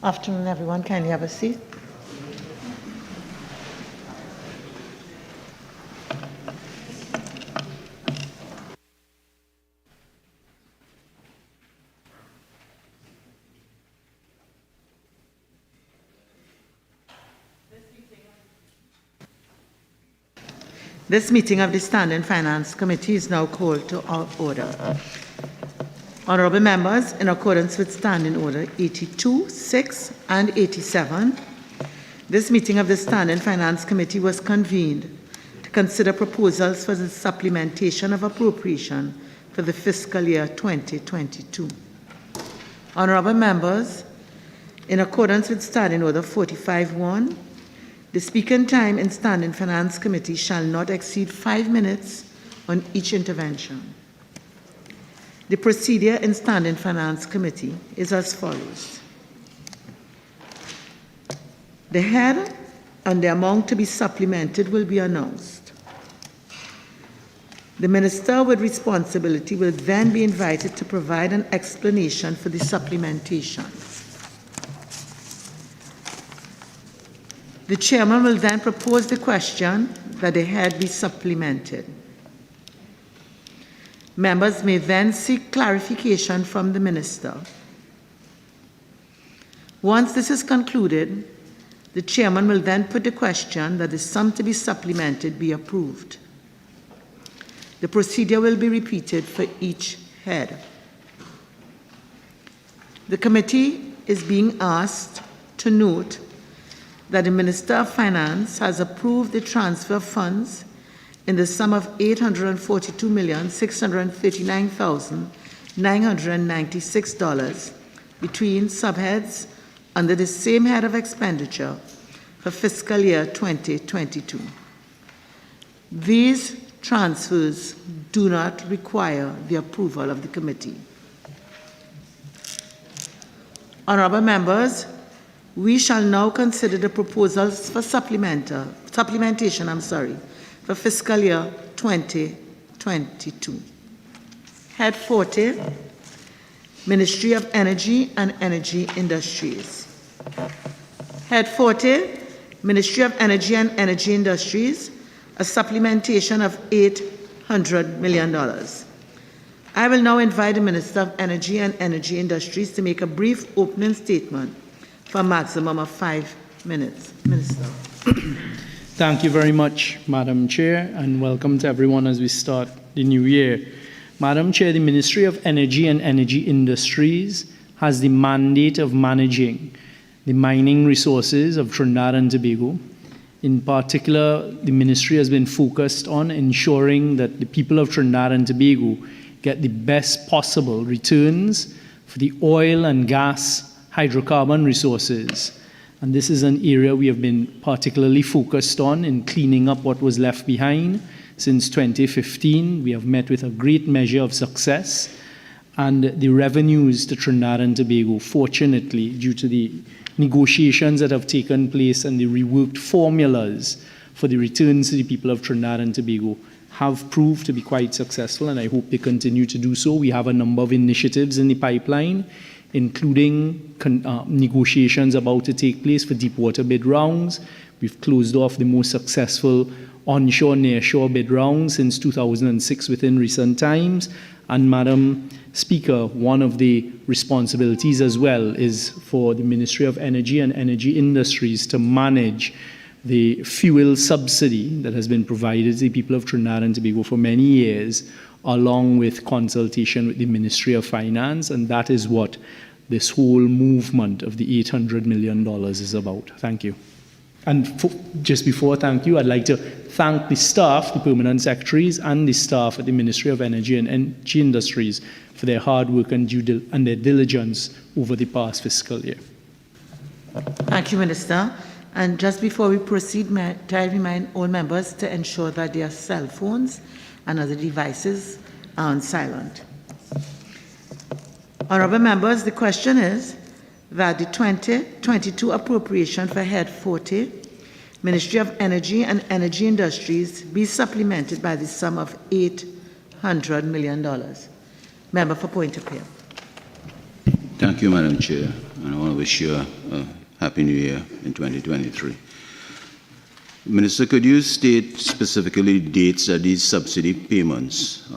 Afternoon, everyone. Kindly have a seat. This meeting of the Standing Finance Committee is now called to order. Honourable members, in accordance with Standing Order 82, 6 and 87, this meeting of the Standing Finance Committee was convened to consider proposals for the supplementation of appropriation for the fiscal year 2022. Honourable members, in accordance with Standing Order 45.1, the speaking time in Standing Finance Committee shall not exceed 5 minutes on each intervention. The procedure in Standing Finance Committee is as follows. The head and the amount to be supplemented will be announced. The minister with responsibility will then be invited to provide an explanation for the supplementation. The chairman will then propose the question that the head be supplemented. Members may then seek clarification from the minister. Once this is concluded, the chairman will then put the question that the sum to be supplemented be approved. The procedure will be repeated for each head. The committee is being asked to note that the Minister of Finance has approved the transfer of funds in the sum of $842,639,996 between subheads under the same head of expenditure for fiscal year 2022. These transfers do not require the approval of the committee. Honourable members, we shall now consider the proposals for supplementation for fiscal year 2022. Head 40, Ministry of Energy and Energy Industries. Head 40, Ministry of Energy and Energy Industries, a supplementation of $800 million. I will now invite the Minister of Energy and Energy Industries to make a brief opening statement for a maximum of 5 minutes. Minister. Thank you very much, Madam Chair, and welcome to everyone as we start the new year. Madam Chair, the Ministry of Energy and Energy Industries has the mandate of managing the mining resources of Trinidad and Tobago. In particular, the Ministry has been focused on ensuring that the people of Trinidad and Tobago get the best possible returns for the oil and gas hydrocarbon resources. And this is an area we have been particularly focused on in cleaning up what was left behind. Since 2015, we have met with a great measure of success, and the revenues to Trinidad and Tobago, fortunately, due to the negotiations that have taken place and the reworked formulas for the returns to the people of Trinidad and Tobago, have proved to be quite successful, and I hope they continue to do so. We have a number of initiatives in the pipeline, including negotiations about to take place for deepwater bid rounds. We've closed off the most successful onshore, nearshore bid rounds since 2006 within recent times. And Madam Speaker, one of the responsibilities as well is for the Ministry of Energy and Energy Industries to manage the fuel subsidy that has been provided to the people of Trinidad and Tobago for many years, along with consultation with the Ministry of Finance, and that is what this whole movement of the $800 million is about. Thank you. And just before thank you, I'd like to thank the staff, the permanent secretaries, and the staff at the Ministry of Energy and Energy Industries for their hard work and their diligence over the past fiscal year. Thank you, Minister. And just before we proceed, may I remind all members to ensure that their cell phones and other devices are on silent. Honourable members, the question is that the 2022 appropriation for Head 40, Ministry of Energy and Energy Industries, be supplemented by the sum of $800 million. Member for Point of View. Thank you, Madam Chair. and I want to wish you a Happy New Year in 2023. Minister, could you state specifically dates that these subsidy payments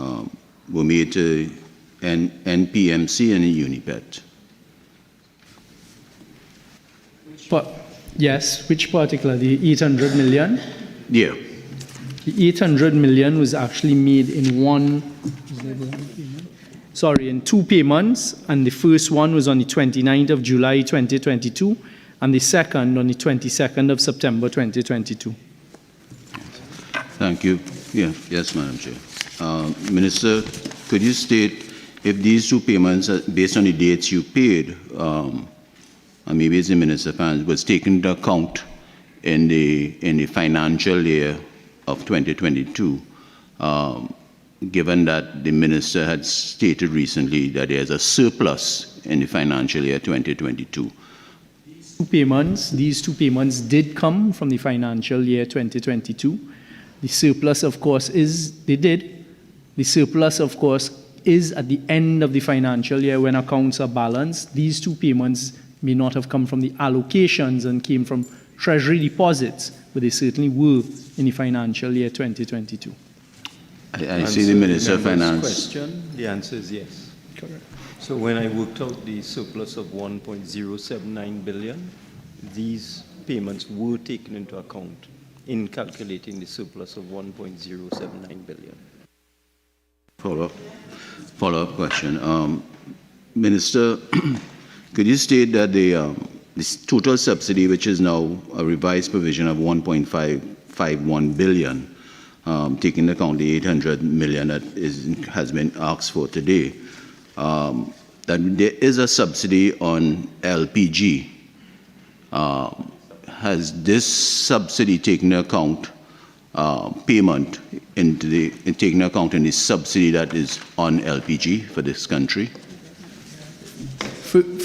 were made to NPMC and Unipet? Yes, which particular? The 800 million? Yeah. The 800 million was actually made in in 2 payments, and the first one was on the 29th of July 2022, and the second on the 22nd of September 2022. Thank you. Yes, Madam Chair. Minister, could you state if these 2 payments, based on the dates you paid, and maybe it's the Minister of Finance, was taken into account in the financial year of 2022, given that the Minister had stated recently that there's a surplus in the financial year 2022? These two payments did come from the financial year 2022. The surplus, of course, The surplus, of course, is at the end of the financial year when accounts are balanced. These 2 payments may not have come from the allocations and came from Treasury deposits, but they certainly were in the financial year 2022. I see the Minister of Finance. Question, the answer is yes. Correct. So when I worked out the surplus of 1.079 billion, these payments were taken into account in calculating the surplus of 1.079 billion. Follow-up question. Minister, could you state that this total subsidy, which is now a revised provision of 1.551 billion, taking into account the 800 million that has been asked for today, that there is a subsidy on LPG. Has this subsidy taken into account payment taking account in the subsidy that is on LPG for this country?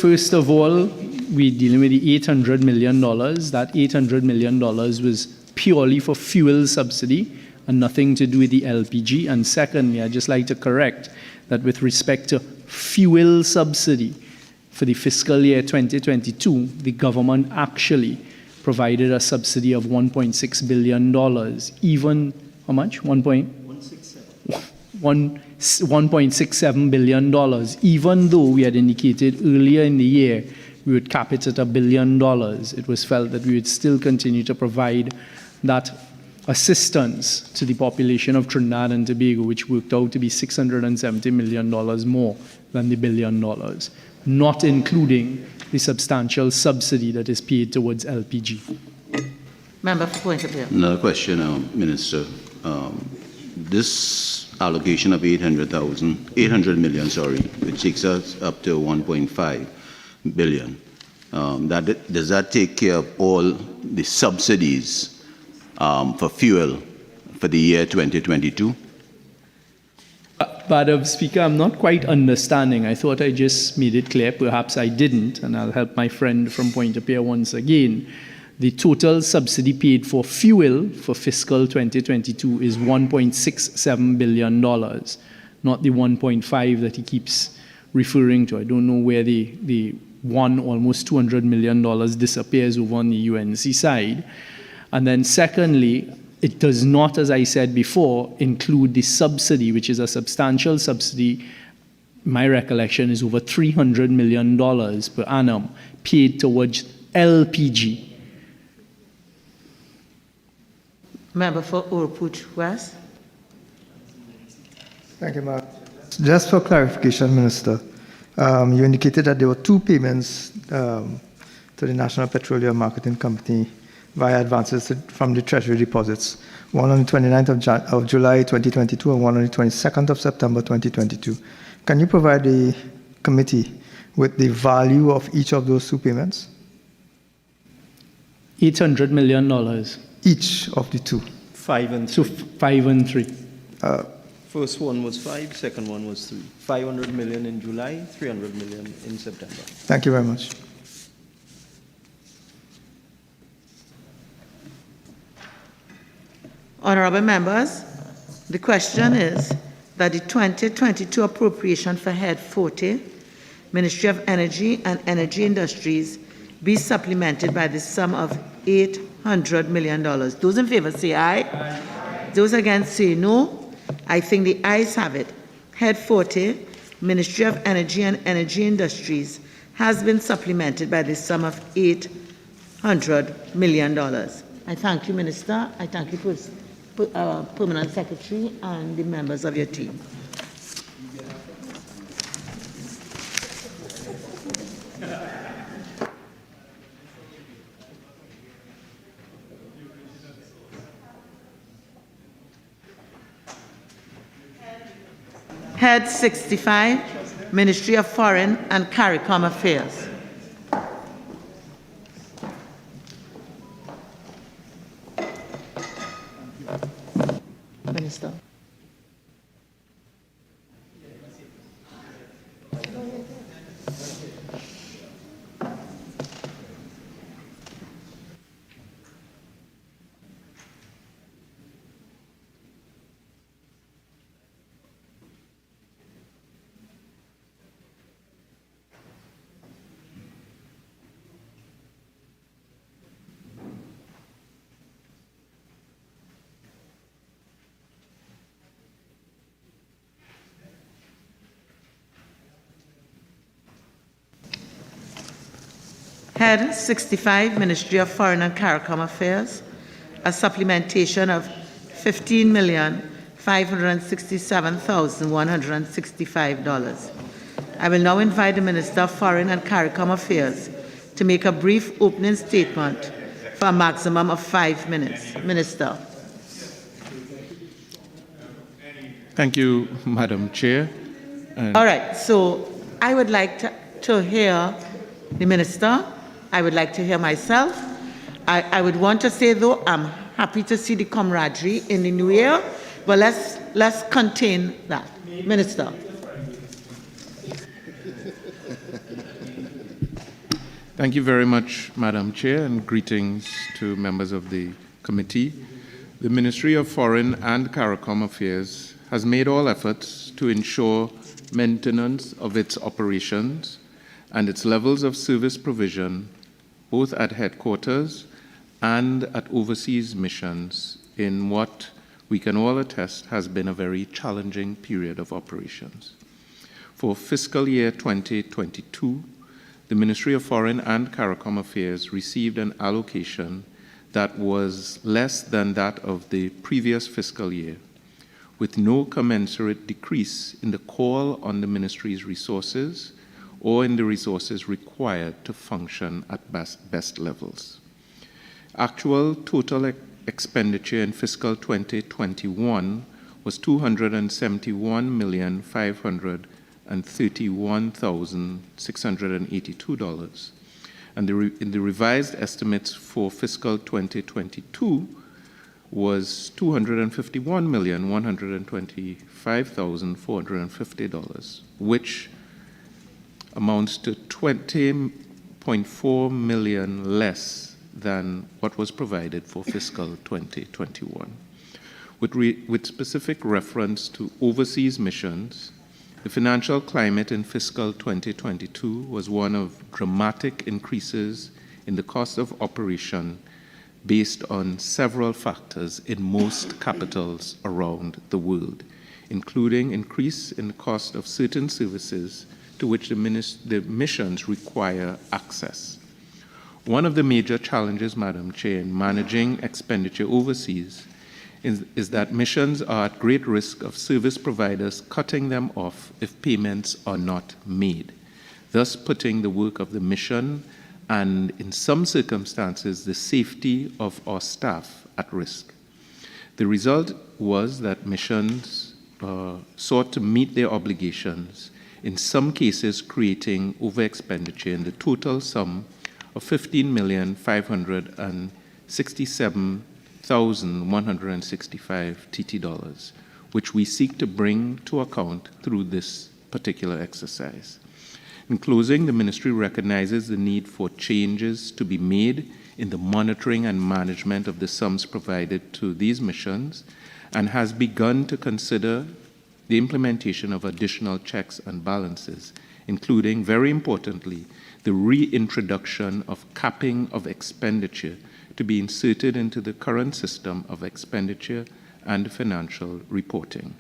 First of all, we're dealing with the $800 million. That $800 million was purely for fuel subsidy and nothing to do with the LPG. And secondly, I'd just like to correct that with respect to fuel subsidy for the fiscal year 2022, the government actually provided a subsidy of $1.6 billion, even, how much? $1.67 billion, even though we had indicated earlier in the year we would cap it at $1 billion. It was felt that we would still continue to provide that assistance to the population of Trinidad and Tobago, which worked out to be $670 million more than the $1 billion, not including the substantial subsidy that is paid towards LPG. Member for point of view. Another question, Minister. This allocation of 800 million, which takes us up to 1.5 billion. Does that take care of all the subsidies for fuel for the year 2022? Madam Speaker, I'm not quite understanding. I thought I just made it clear. Perhaps I didn't, and I'll help my friend from Point of View once again. The total subsidy paid for fuel for fiscal 2022 is $1.67 billion, not the 1.5 that he keeps referring to. I don't know where the almost $200 million disappears over on the UNC side. And then secondly, it does not, as I said before, include the subsidy, which is a substantial subsidy. My recollection is over $300 million per annum paid towards LPG. Member for Orput West. Thank you, Mark. Just for clarification, Minister, you indicated that there were 2 payments to the National Petroleum Marketing Company via advances from the Treasury deposits, one on the 29th of July 2022 and one on the 22nd of September 2022. Can you provide the committee with the value of each of those 2 payments? $800 million. Each of the 2? 5 and 3. So 5 and 3. First one was 5, second one was 3. 500 million in July, 300 million in September. Thank you very much. Honorable members, the question is that the 2022 appropriation for Head 40 Ministry of Energy and Energy Industries be supplemented by the sum of $800 million. Those in favor say aye. Aye. Those against say no. I think the ayes have it. Head 40, Ministry of Energy and Energy Industries, has been supplemented by the sum of $800 million. I thank you, Minister. I thank you, Permanent Secretary, and the members of your team. Head 65, Ministry of Foreign and CARICOM Affairs. Minister. Head 65, Ministry of Foreign and CARICOM Affairs, a supplementation of $15,567,165. I will now invite the Minister of Foreign and CARICOM Affairs to make a brief opening statement for a maximum of 5 minutes. Minister. Thank you, Madam Chair. All right, so I would like to hear the Minister. I would like to hear myself. I would want to say, though, I'm happy to see the camaraderie in the new year, but let's contain that. Minister. Thank you very much, Madam Chair, and greetings to members of the committee. The Ministry of Foreign and CARICOM Affairs has made all efforts to ensure maintenance of its operations and its levels of service provision, both at headquarters and at overseas missions, in what we can all attest has been a very challenging period of operations. For fiscal year 2022, the Ministry of Foreign and CARICOM Affairs received an allocation that was less than that of the previous fiscal year, with no commensurate decrease in the call on the Ministry's resources or in the resources required to function at best levels. Actual total expenditure in fiscal 2021 was $271,531,682, and in the revised estimates for fiscal 2022 was $251,125,450, which amounts to $20.4 million less than what was provided for fiscal 2021. With specific reference to overseas missions, the financial climate in fiscal 2022 was one of dramatic increases in the cost of operation based on several factors in most capitals around the world, including increase in the cost of certain services to which the missions require access. One of the major challenges, Madam Chair, in managing expenditure overseas is that missions are at great risk of service providers cutting them off if payments are not made, thus putting the work of the mission and, in some circumstances, the safety of our staff at risk. The result was that missions sought to meet their obligations, in some cases creating over-expenditure in the total sum of $15,567,165 TT dollars, which we seek to bring to account through this particular exercise. In closing, the Ministry recognizes the need for changes to be made in the monitoring and management of the sums provided to these missions, and has begun to consider the implementation of additional checks and balances including, very importantly, the reintroduction of capping of expenditure to be inserted into the current system of expenditure and financial reporting.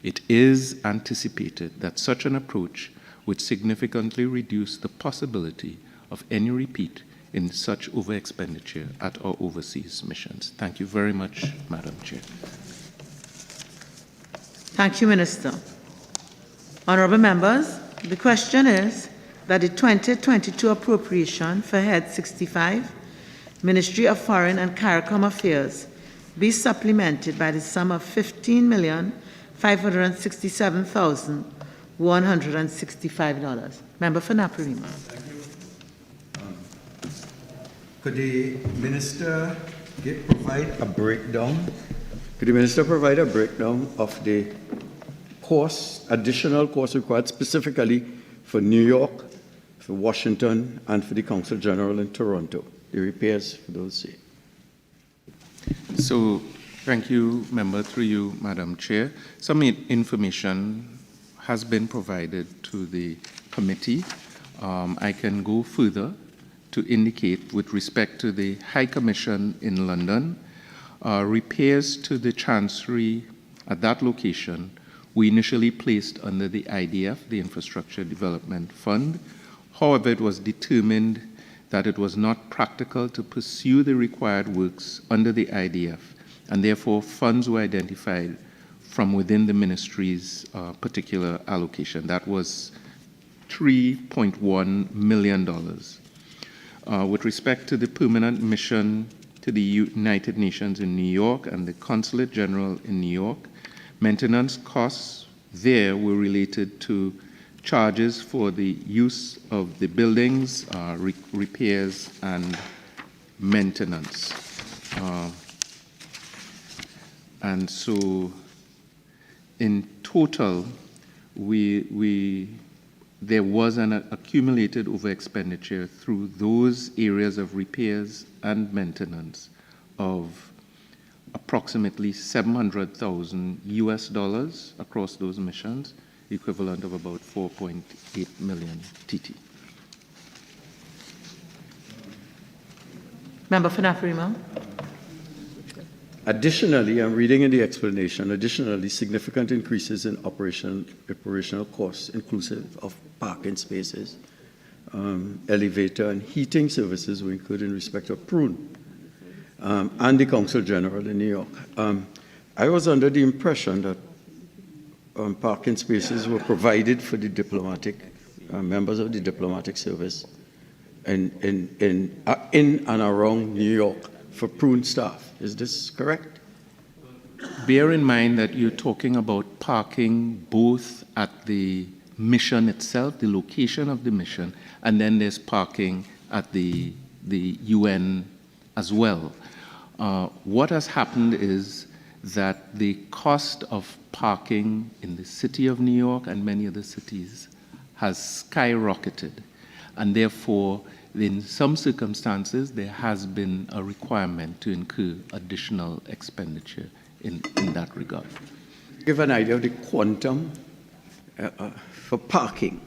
It is anticipated that such an approach would significantly reduce the possibility of any repeat in such over-expenditure at our overseas missions. Thank you very much, Madam Chair. Thank you, Minister. Honourable members, the question is that the 2022 appropriation for Head 65, Ministry of Foreign and CARICOM Affairs, be supplemented by the sum of $15,567,165. Member for Naparima. Could the minister provide a breakdown? Could the minister provide a breakdown of the additional costs required specifically for New York, for Washington, and for the Consul General in Toronto, the repairs for those? So, thank you, Member, through you, Madam Chair. Some information has been provided to the committee. I can go further to indicate, with respect to the High Commission in London, repairs to the Chancery at that location we initially placed under the IDF, the Infrastructure Development Fund. However, it was determined that it was not practical to pursue the required works under the IDF, and therefore funds were identified from within the ministry's particular allocation. That was $3.1 million. With respect to the permanent mission to the United Nations in New York and the Consulate General in New York, maintenance costs there were related to charges for the use of the buildings, repairs, and maintenance. And so, in total, there was an accumulated over-expenditure through those areas of repairs and maintenance of approximately $700,000 across those missions, equivalent of about 4.8 million TT. Member for Naparima. Additionally, I'm reading in the explanation, additionally, significant increases in operational costs, inclusive of parking spaces, elevator and heating services were incurred in respect of Prune and the Consul General in New York. I was under the impression that parking spaces were provided for the diplomatic members of the diplomatic service in and around New York for Prune staff. Is this correct? Bear in mind that you're talking about parking both at the mission itself, the location of the mission, and then there's parking at the UN as well. What has happened is that the cost of parking in the city of New York and many other cities has skyrocketed, and therefore in some circumstances there has been a requirement to incur additional expenditure in that regard. Give an idea of the quantum for parking.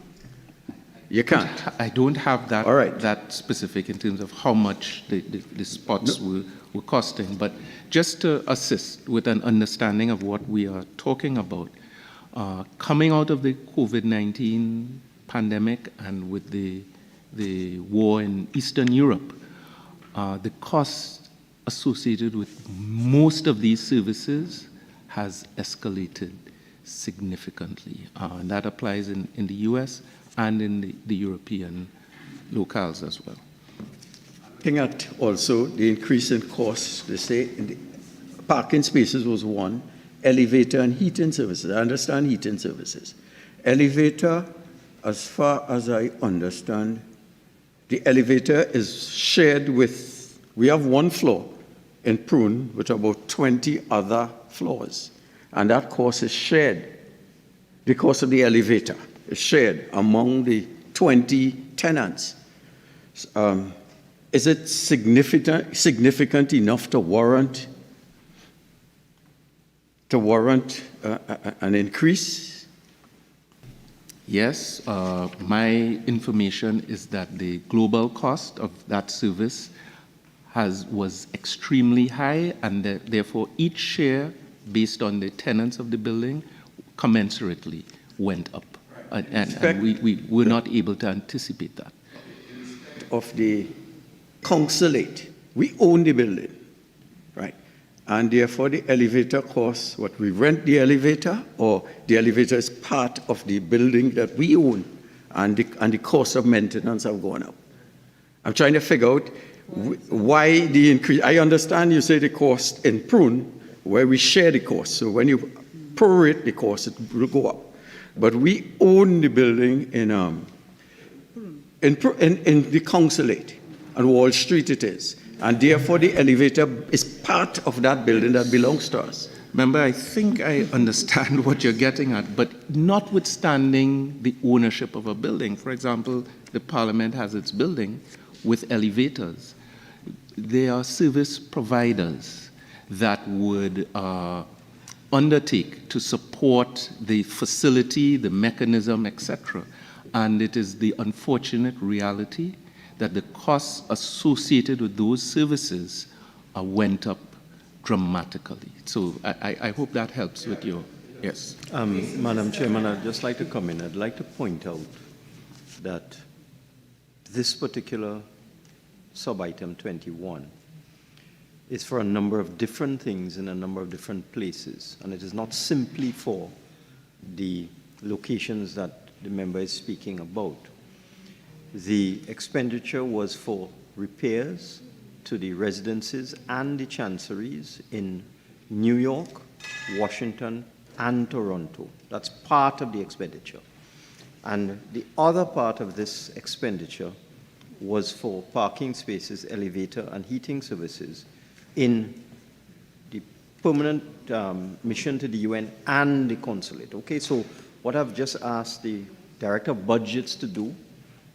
You can't. I don't have that, all right, that specific in terms of how much the spots were costing, but just to assist with an understanding of what we are talking about, coming out of the COVID-19 pandemic and with the war in Eastern Europe, the cost associated with most of these services has escalated significantly. And that applies in the US and in the European locales as well. Looking at also the increase in costs, they say in the parking spaces was one, elevator and heating services. I understand heating services. Elevator, as far as I understand, the elevator is shared with, we have one floor in Prune with about 20 other floors. And that cost is shared. The cost of the elevator is shared among the 20 tenants. Is it significant enough to warrant an increase? Yes, my information is that the global cost of that service was extremely high, and therefore each share, based on the tenants of the building, commensurately went up. And we were not able to anticipate that. Of the consulate, we own the building, right? And therefore the elevator costs, what we rent the elevator, or the elevator is part of the building that we own, and the cost of maintenance have gone up. I'm trying to figure out why the increase. I understand you say the cost in Prune, where we share the cost. So when you prorate the cost, it will go up. But we own the building in the consulate, on Wall Street it is. And therefore the elevator is part of that building that belongs to us. Remember, I think I understand what you're getting at, but notwithstanding the ownership of a building, for example, the Parliament has its building with elevators. There are service providers that would undertake to support the facility, the mechanism, etc. And it is the unfortunate reality that the costs associated with those services went up dramatically. So I hope that helps with your, yes. Madam Chairman, I'd just like to come in. I'd like to point out that this particular sub-item 21 is for a number of different things in a number of different places. And it is not simply for the locations that the member is speaking about. The expenditure was for repairs to the residences and the chanceries in New York, Washington, and Toronto. That's part of the expenditure. And the other part of this expenditure was for parking spaces, elevator, and heating services in the permanent mission to the UN and the consulate. Okay, so what I've just asked the Director of Budgets to do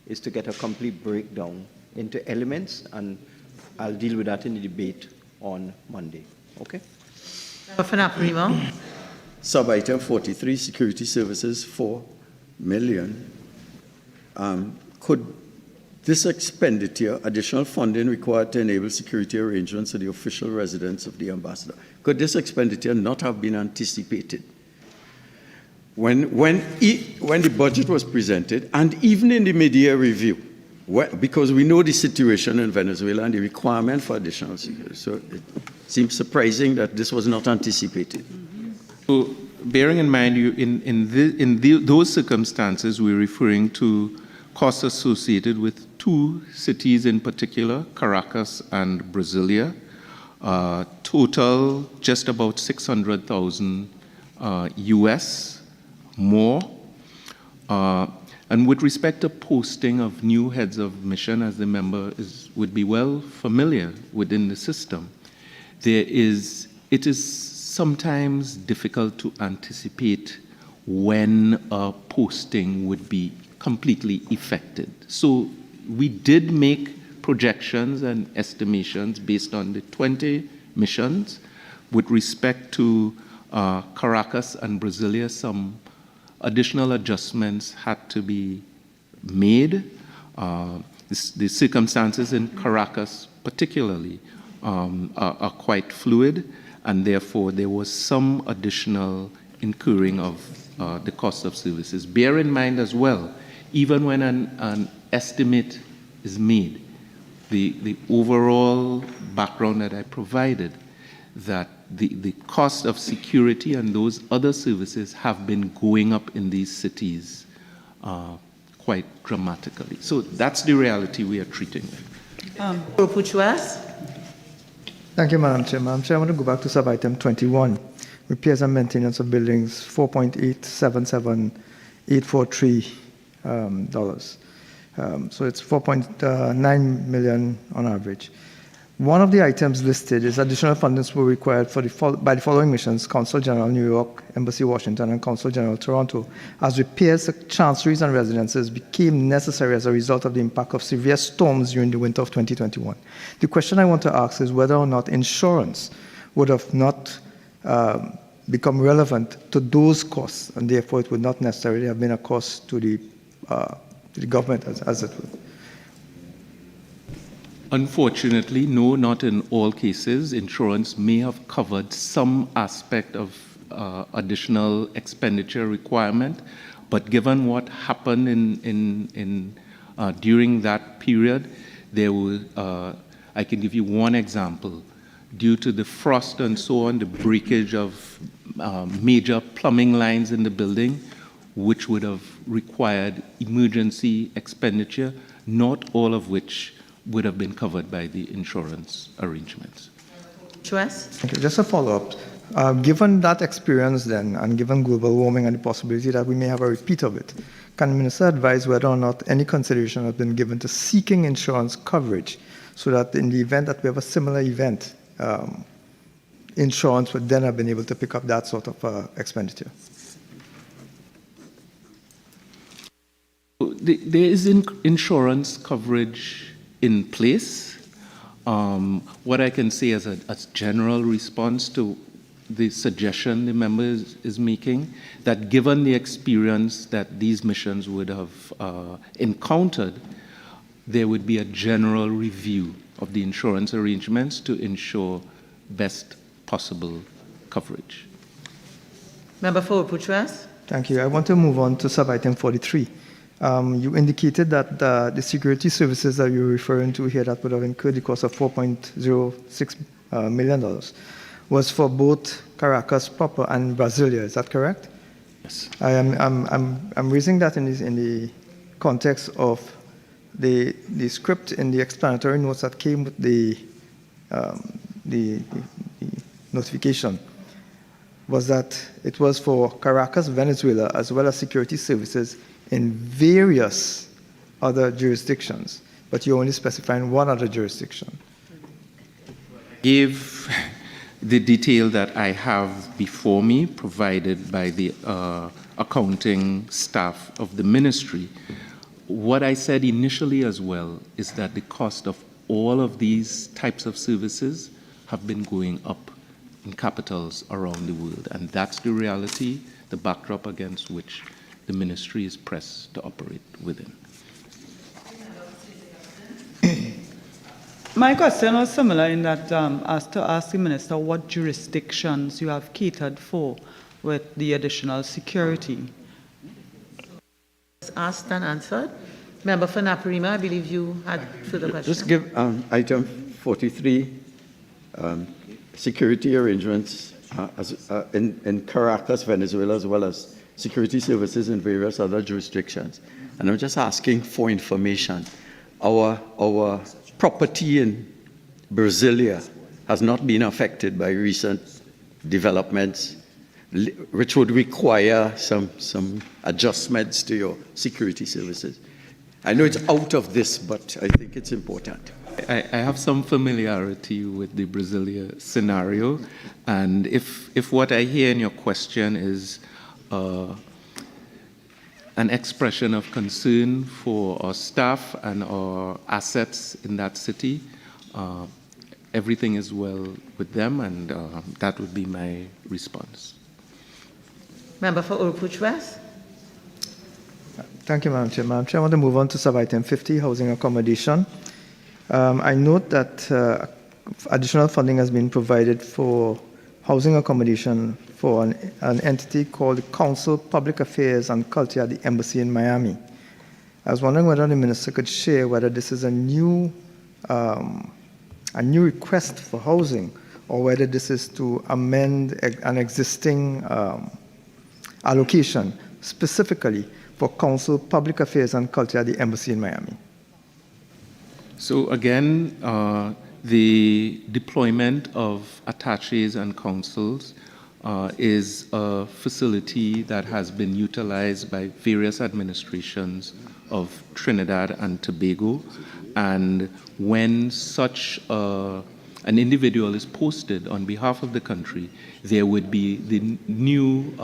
is to get a complete breakdown into elements, and I'll deal with that in the debate on Monday. Okay? Sub-item 43, security services, 4 million. Could this expenditure, additional funding required to enable security arrangements for the official residence of the ambassador, could this expenditure not have been anticipated? When the budget was presented, and even in the mid-year review, because we know the situation in Venezuela and the requirement for additional security. So it seems surprising that this was not anticipated. So bearing in mind, those circumstances, we're referring to costs associated with two cities in particular, Caracas and Brasilia. Total just about 600,000 US more. And with respect to posting of new heads of mission, as the member would be well familiar within the system, it is sometimes difficult to anticipate when a posting would be completely effected. So we did make projections and estimations based on the 20 missions. With respect to Caracas and Brasilia, some additional adjustments had to be made. The circumstances in Caracas particularly are quite fluid, and therefore there was some additional incurring of the cost of services. Bear in mind as well, even when an estimate is made, the overall background that I provided, that the cost of security and those other services have been going up in these cities quite dramatically. So that's the reality we are treating. Thank you, Madam Chair. Madam Chair, I want to go back to sub-item 21, repairs and maintenance of buildings, $4.877843. So it's 4.9 million on average. One of the items listed is additional fundings were required by the following missions: Consul General New York, Embassy Washington, and Consul General Toronto, as repairs to chanceries and residences became necessary as a result of the impact of severe storms during the winter of 2021. The question I want to ask is whether or not insurance would have not become relevant to those costs, and therefore it would not necessarily have been a cost to the government as it would. Unfortunately, no, not in all cases. Insurance may have covered some aspect of additional expenditure requirement, but given what happened during that period, there were, I can give you one example. Due to the frost and so on, the breakage of major plumbing lines in the building, which would have required emergency expenditure, not all of which would have been covered by the insurance arrangements. Trust? Okay, just a follow-up. Given that experience then, and given global warming and the possibility that we may have a repeat of it, can the Minister advise whether or not any consideration has been given to seeking insurance coverage so that in the event that we have a similar event, insurance would then have been able to pick up that sort of expenditure? There is insurance coverage in place. What I can say as a general response to the suggestion the member is making, that given the experience that these missions would have encountered, there would be a general review of the insurance arrangements to ensure best possible coverage. Member for Putras? Thank you. I want to move on to sub-item 43. You indicated that the security services that you're referring to here that would have incurred the cost of $4.06 million was for both Caracas proper and Brasilia. Is that correct? Yes. I'm raising that in the context of the script in the explanatory notes that came with the notification was that it was for Caracas, Venezuela, as well as security services in various other jurisdictions, but you're only specifying one other jurisdiction. Give the detail that I have before me, provided by the accounting staff of the ministry. What I said initially as well is that the cost of all of these types of services have been going up in capitals around the world, and that's the reality, the backdrop against which the ministry is pressed to operate within. My question was similar in that as to ask the Minister what jurisdictions you have catered for with the additional security. Asked and answered. Member for Naparima, I believe you had further questions. Just give item 43, security arrangements in Caracas, Venezuela, as well as security services in various other jurisdictions. And I'm just asking for information. Our property in Brasilia has not been affected by recent developments, which would require some adjustments to your security services. I know it's out of this, but I think it's important. I have some familiarity with the Brasilia scenario, and if what I hear in your question is an expression of concern for our staff and our assets in that city, everything is well with them, and that would be my response. Member for Uruputras? Thank you, Madam Chair. Madam Chair, I want to move on to sub-item 50, housing accommodation. I note that additional funding has been provided for housing accommodation for an entity called the Council Public Affairs and Culture at the Embassy in Miami. I was wondering whether the Minister could share whether this is a new request for housing or whether this is to amend an existing allocation specifically for Council Public Affairs and Culture at the Embassy in Miami. So again, the deployment of attaches and consuls is a facility that has been utilized by various administrations of Trinidad and Tobago. And when such an individual is posted on behalf of the country, there would be the new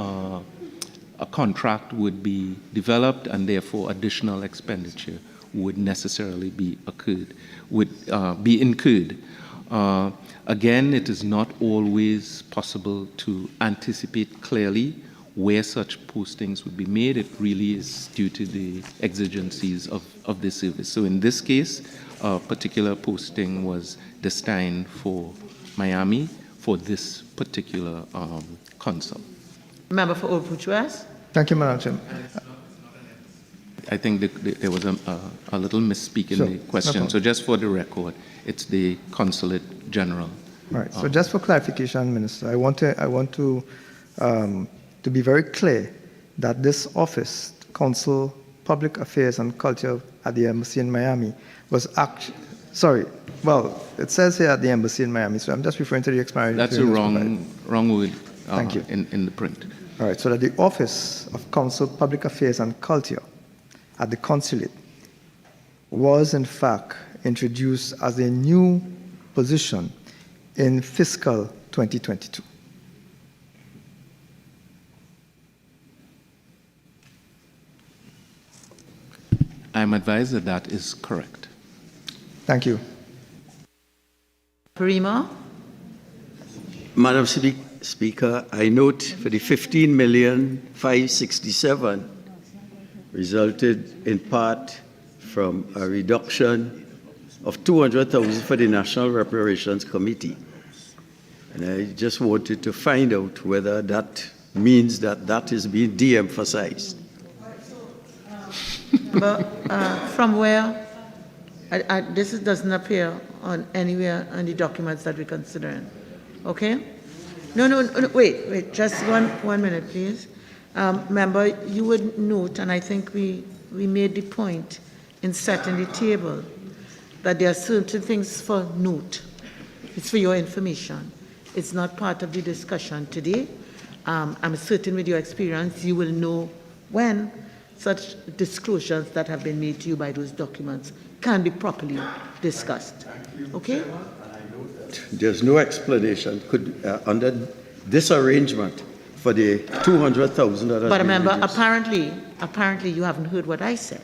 a contract would be developed, and therefore additional expenditure would necessarily be incurred. Again, it is not always possible to anticipate clearly where such postings would be made. It really is due to the exigencies of the service. So in this case, a particular posting was destined for Miami for this particular consul. Member for Old Bridge West. Thank you, Madam Chair. I think there was a little misspeak in Sure, the no question. problem. So just for the record, it's the Consulate General. Right. So just for clarification, Minister, I want to be very clear that this office, Council, Public Affairs and Culture at the Embassy in Miami, was it says here at the Embassy in Miami, so I'm just referring to the expiry. That's a wrong word Thank you. in the print. All right, so that the Office of Council, Public Affairs and Culture at the Consulate was in fact introduced as a new position in fiscal 2022. I'm advised that that is correct. Thank you. Parima. Madam Speaker, I note for the 15,567,000 resulted in part from a reduction of 200,000 for the National Reparations Committee. And I just wanted to find out whether that means that that is being de-emphasized. But from where? This doesn't appear on anywhere on the documents that we're considering. Okay? No, wait, just one minute, please. Member, you would note, and I think we made the point in setting the table, that there are certain things for note. It's for your information. It's not part of the discussion today. I'm certain with your experience, you will know when such disclosures that have been made to you by those documents can be properly discussed. Okay? There's no explanation under this arrangement for the 200,000 that has But been remember, reduced. apparently you haven't heard what I said.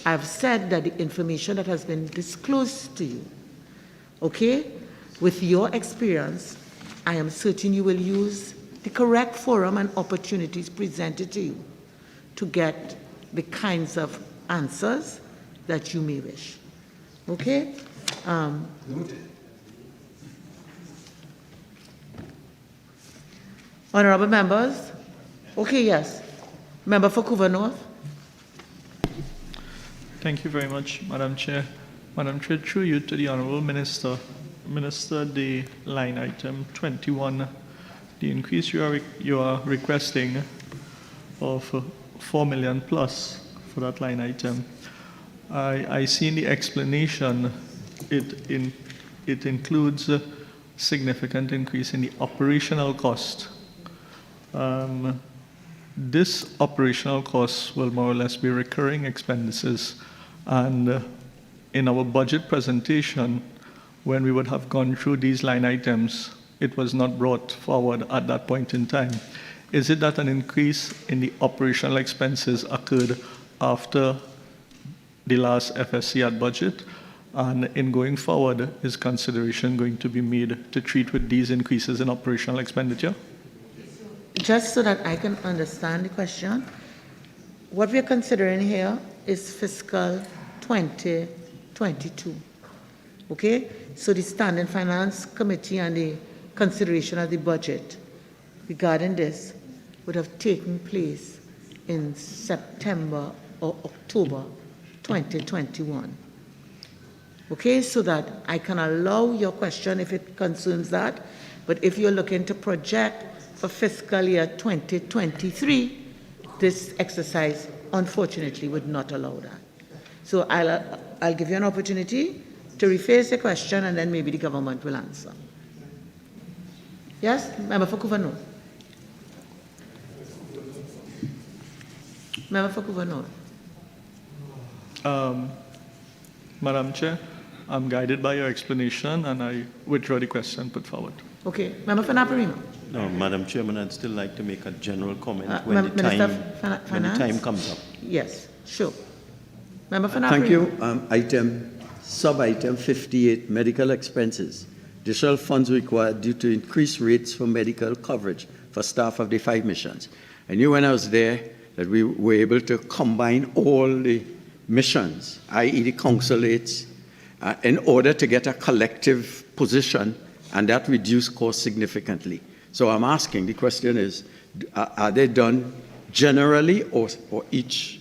I've said that the information that has been disclosed to you, okay, with your experience, I am certain you will use the correct forum and opportunities presented to you to get the kinds of answers that you may wish. Okay? Honorable members? Okay, yes. Member for Couva North? Thank you very much, Madam Chair. Madam Chair, through you to the Honourable Minister. Minister, the line item 21, the increase you are requesting of 4 million plus for that line item. I see in the explanation it includes a significant increase in the operational cost. This operational cost will more or less be recurring expenses, and in our budget presentation, when we would have gone through these line items, it was not brought forward at that point in time. Is it that an increase in the operational expenses occurred after the last FSCR budget? And in going forward, is consideration going to be made to treat with these increases in operational expenditure? Just so that I can understand the question, what we are considering here is fiscal 2022. Okay? So the Standing Finance Committee and the consideration of the budget regarding this would have taken place in September or October 2021. Okay? So that I can allow your question if it concerns that, but if you're looking to project for fiscal year 2023, this exercise unfortunately would not allow that. So I'll give you an opportunity to rephrase the question, and then maybe the government will answer. Yes, Member for Couva North. Member for Couva North. Madam Chair, I'm guided by your explanation, and I withdraw the question put forward. Okay, Member for Naparima. No, Madam Chairman, I'd still like to make a general comment Minister of when the time comes up. Yes, sure. Member for Naparima. Thank you. Sub-item 58, medical expenses. Additional funds required due to increased rates for medical coverage for staff of the 5 missions. I knew when I was there that we were able to combine all the missions, i.e. the consulates, in order to get a collective position, and that reduced costs significantly. So I'm asking, the question is, are they done generally, or each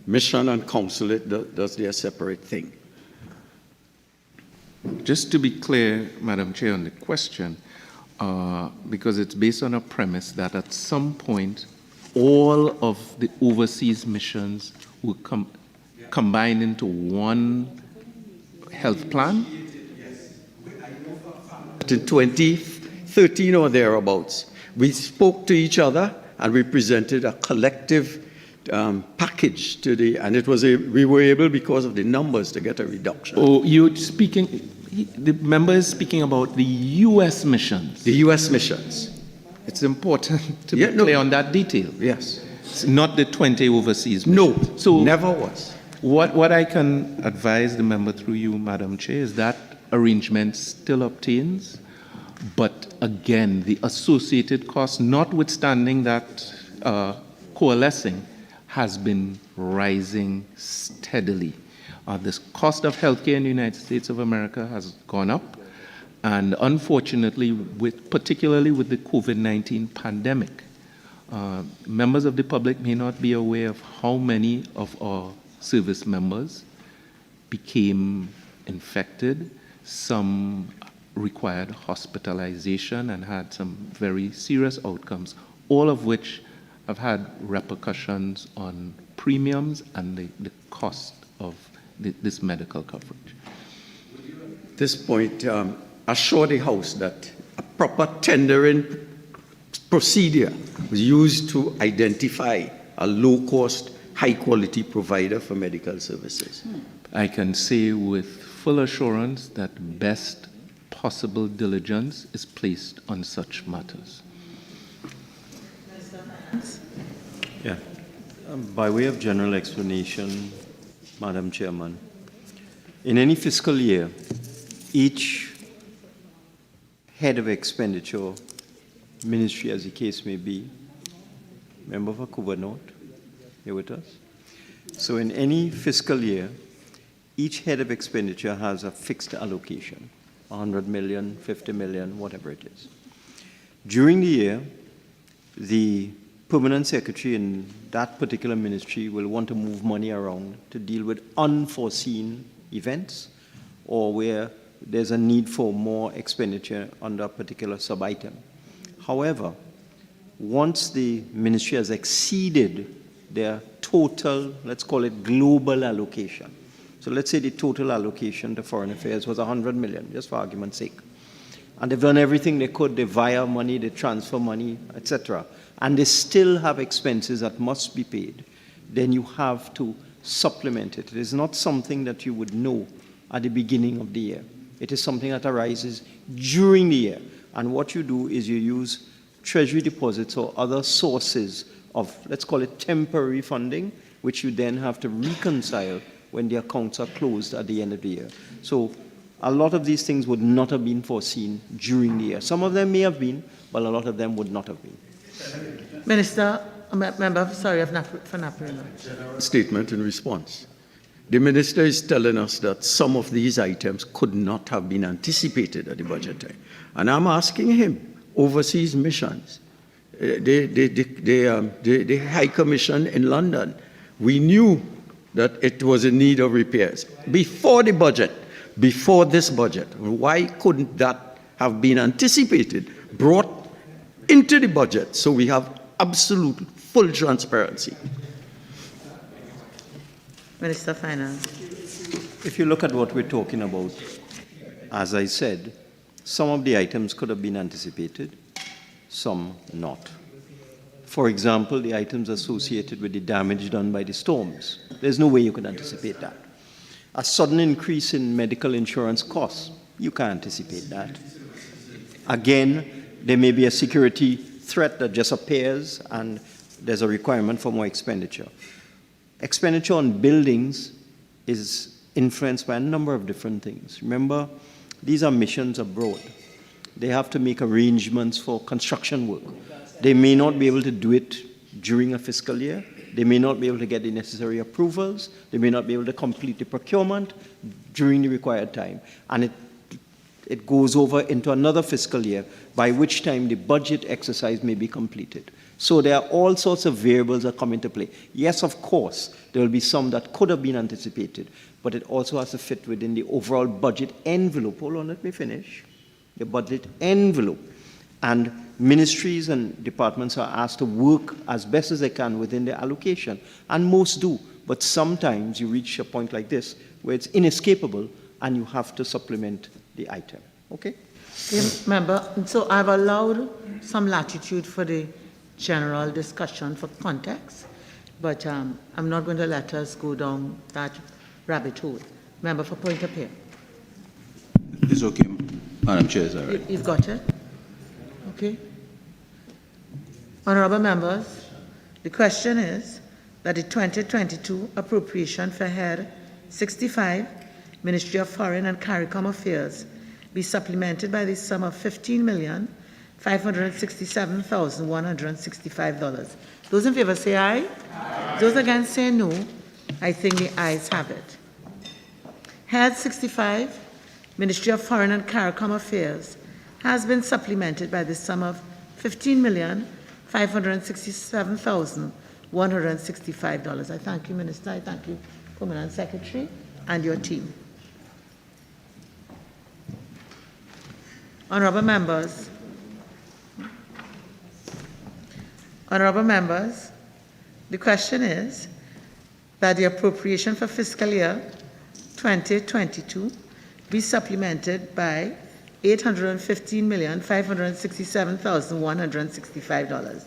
mission and consulate does their separate thing? Just to be clear, Madam Chair, on the question, because it's based on a premise that at some point, all of the overseas missions will combine into one health plan? In 2013 or thereabouts, we spoke to each other and we presented a collective package to and it was we were able, because of the numbers, to get a reduction. Oh, you're speaking, the member is speaking about the U.S. missions. The U.S. missions. It's important to be clear on that detail. Yes. It's not the 20 overseas missions. No, so never was. What I can advise the member through you, Madam Chair, is that arrangement still obtains, but again, the associated cost, notwithstanding that coalescing, has been rising steadily. The cost of healthcare in the United States of America has gone up, and unfortunately, particularly with the COVID-19 pandemic, members of the public may not be aware of how many of our service members became infected. Some required hospitalization and had some very serious outcomes, all of which have had repercussions on premiums and the cost of this medical coverage. At this point, assure the House that a proper tendering procedure was used to identify a low-cost, high-quality provider for medical services. I can say with full assurance that best possible diligence is placed on such matters. Yeah. By way of general explanation, Madam Chairman, in any fiscal year, each head of expenditure, ministry as the case may be, member for Kubernote, here with us. So in any fiscal year, each head of expenditure has a fixed allocation, 100 million, 50 million, whatever it is. During the year, the permanent secretary in that particular ministry will want to move money around to deal with unforeseen events or where there's a need for more expenditure under a particular sub-item. However, once the ministry has exceeded their total, let's call it global allocation. So let's say the total allocation to foreign affairs was 100 million, just for argument's sake. And they've done everything they could, they wire money, they transfer money, etc. And they still have expenses that must be paid. Then you have to supplement it. It is not something that you would know at the beginning of the year. It is something that arises during the year. And what you do is you use treasury deposits or other sources of, let's call it temporary funding, which you then have to reconcile when the accounts are closed at the end of the year. So a lot of these things would not have been foreseen during the year. Some of them may have been, but a lot of them would not have been. Minister, member, sorry, for Naparino. Statement in response. The minister is telling us that some of these items could not have been anticipated at the budget time. And I'm asking him, overseas missions, the High Commission in London, we knew that it was in need of repairs before the budget, before this budget. Why couldn't that have been anticipated, brought into the budget, so we have absolute full transparency? Minister of Finance. If you look at what we're talking about, as I said, some of the items could have been anticipated, some not. For example, the items associated with the damage done by the storms. There's no way you could anticipate that. A sudden increase in medical insurance costs, you can't anticipate that. Again, there may be a security threat that just appears and there's a requirement for more expenditure. Expenditure on buildings is influenced by a number of different things. Remember, these are missions abroad. They have to make arrangements for construction work. They may not be able to do it during a fiscal year. They may not be able to get the necessary approvals. They may not be able to complete the procurement during the required time. And it goes over into another fiscal year, by which time the budget exercise may be completed. So there are all sorts of variables that come into play. Yes, of course, there will be some that could have been anticipated, but it also has to fit within the overall budget envelope. Hold on, let me finish. The budget envelope. And ministries and departments are asked to work as best as they can within their allocation, and most do. But sometimes you reach a point like this where it's inescapable and you have to supplement the item. Okay? Member, so I've allowed some latitude for the general discussion for context, but I'm not going to let us go down that rabbit hole. Member for Point of Peer. It's okay, Madam Chair, it's all right. You've got it? Okay. Honorable members, the question is that the 2022 appropriation for Head 65, Ministry of Foreign and CARICOM Affairs, be supplemented by the sum of $15,567,165. Those in favor say aye. Aye. Those against say no. I think the ayes have it. Head 65, Ministry of Foreign and CARICOM Affairs, has been supplemented by the sum of $15,567,165. I thank you, Minister. I thank you, Permanent Secretary, and your team. Honorable members, the question is that the appropriation for fiscal year 2022 be supplemented by $815,567,165.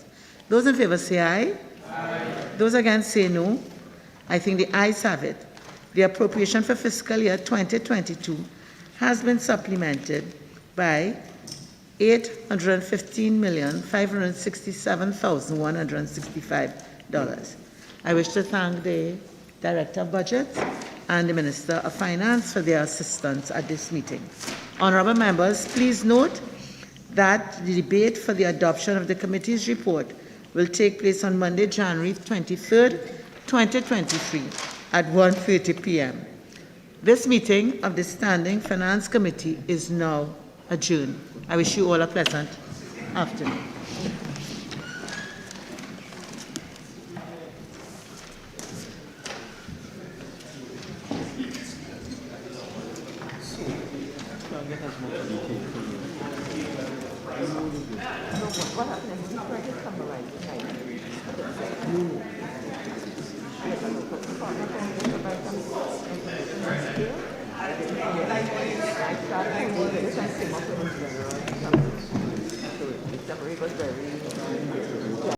Those in favor say aye. Aye. Those against say no. I think the ayes have it. The appropriation for fiscal year 2022 has been supplemented by $815,567,165. I wish to thank the Director of Budget and the Minister of Finance for their assistance at this meeting. Honorable members, please note that the debate for the adoption of the committee's report will take place on Monday, January 23rd, 2023 at 1:30 p.m. This meeting of the Standing Finance Committee is now adjourned. I wish you all a pleasant afternoon. What happened is we tried to summarize tonight.